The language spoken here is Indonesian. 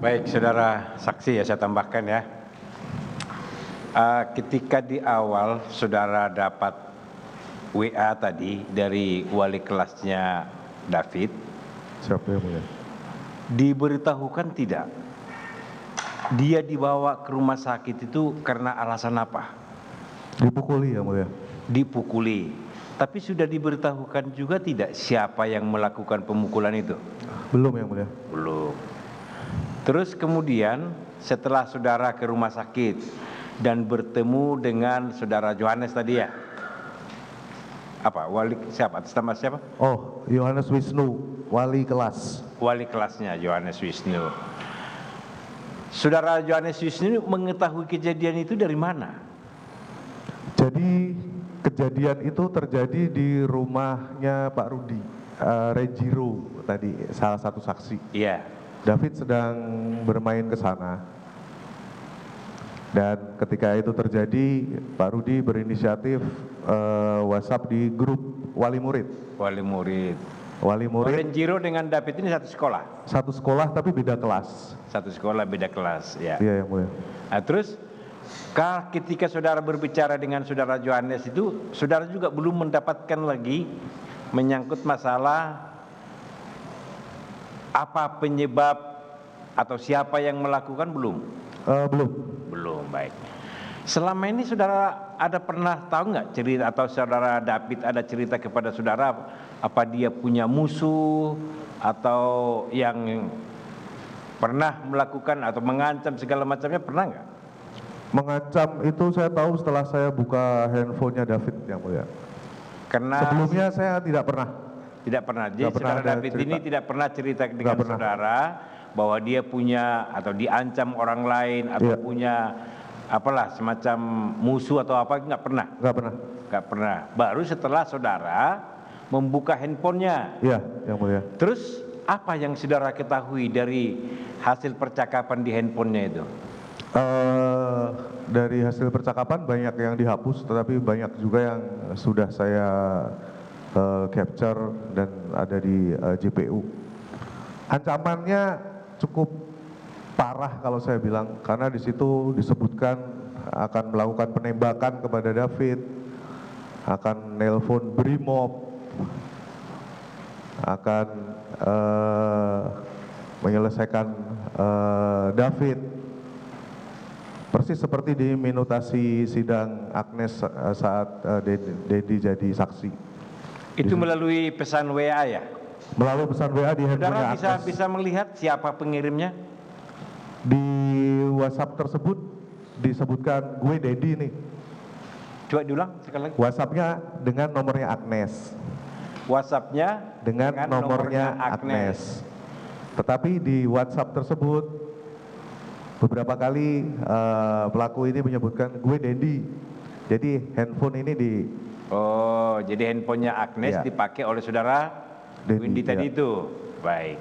Baik, saudara saksi ya saya tambahkan ya. Ketika di awal saudara dapat WA tadi dari wali kelasnya David, Siapa yang mulia? diberitahukan tidak? Dia dibawa ke rumah sakit itu karena alasan apa? Dipukuli yang mulia. Dipukuli. Tapi sudah diberitahukan juga tidak siapa yang melakukan pemukulan itu? Belum yang mulia. Belum. Terus kemudian setelah saudara ke rumah sakit dan bertemu dengan saudara Johannes tadi ya? Apa? Wali siapa? Atas nama siapa? Oh, Yohanes Wisnu, wali kelas. Wali kelasnya Johannes Wisnu. Saudara Johannes Wisnu mengetahui kejadian itu dari mana? Jadi kejadian itu terjadi di rumahnya Pak Rudi, Rejiro tadi, salah satu saksi. Iya. David sedang bermain ke sana. Dan ketika itu terjadi, Pak Rudi berinisiatif WhatsApp di grup wali murid. Wali murid. Wali murid Renjiro dengan David ini satu sekolah? satu sekolah tapi beda kelas. Satu sekolah beda kelas, ya. Iya yang mulia. Nah, terus ketika saudara berbicara dengan saudara Johannes itu, saudara juga belum mendapatkan lagi menyangkut masalah apa penyebab atau siapa yang melakukan belum? Belum. Belum, baik. Selama ini saudara ada pernah tahu nggak cerita atau saudara David ada cerita kepada saudara apa dia punya musuh atau yang pernah melakukan atau mengancam segala macamnya, pernah nggak? Mengancam itu saya tahu setelah saya buka handphonenya David yang mulia. Karena Sebelumnya saya tidak pernah. tidak pernah. Jadi Nggak pernah saudara ada David cerita. ini tidak pernah cerita dengan pernah. saudara bahwa dia punya atau diancam orang lain atau Iya. punya apalah semacam musuh atau apa, nggak pernah. Nggak pernah. Nggak pernah. Baru setelah saudara membuka handphonenya. Iya yang mulia. Terus apa yang saudara ketahui dari hasil percakapan di handphonenya itu? Dari hasil percakapan banyak yang dihapus, tetapi banyak juga yang sudah saya capture dan ada di JPU. Ancamannya cukup parah kalau saya bilang, karena di situ disebutkan akan melakukan penembakan kepada David, akan nelpon Brimob, akan menyelesaikan David, persis seperti di minutasi sidang Agnes saat Dedi jadi saksi. Itu melalui pesan WA ya? Melalui pesan WA di Saudara handphonenya Agnes. bisa melihat siapa pengirimnya? Di WhatsApp tersebut disebutkan gue Dedi nih. Coba diulang sekali lagi. WhatsAppnya dengan nomornya Agnes. WhatsAppnya Dengan nomornya Agnes. Tetapi di WhatsApp tersebut beberapa kali pelaku ini menyebutkan gue Dedi. Jadi handphone ini di Oh, jadi handphonenya Agnes Iya. dipakai oleh saudara Dedi, Windy tadi iya. itu. Baik.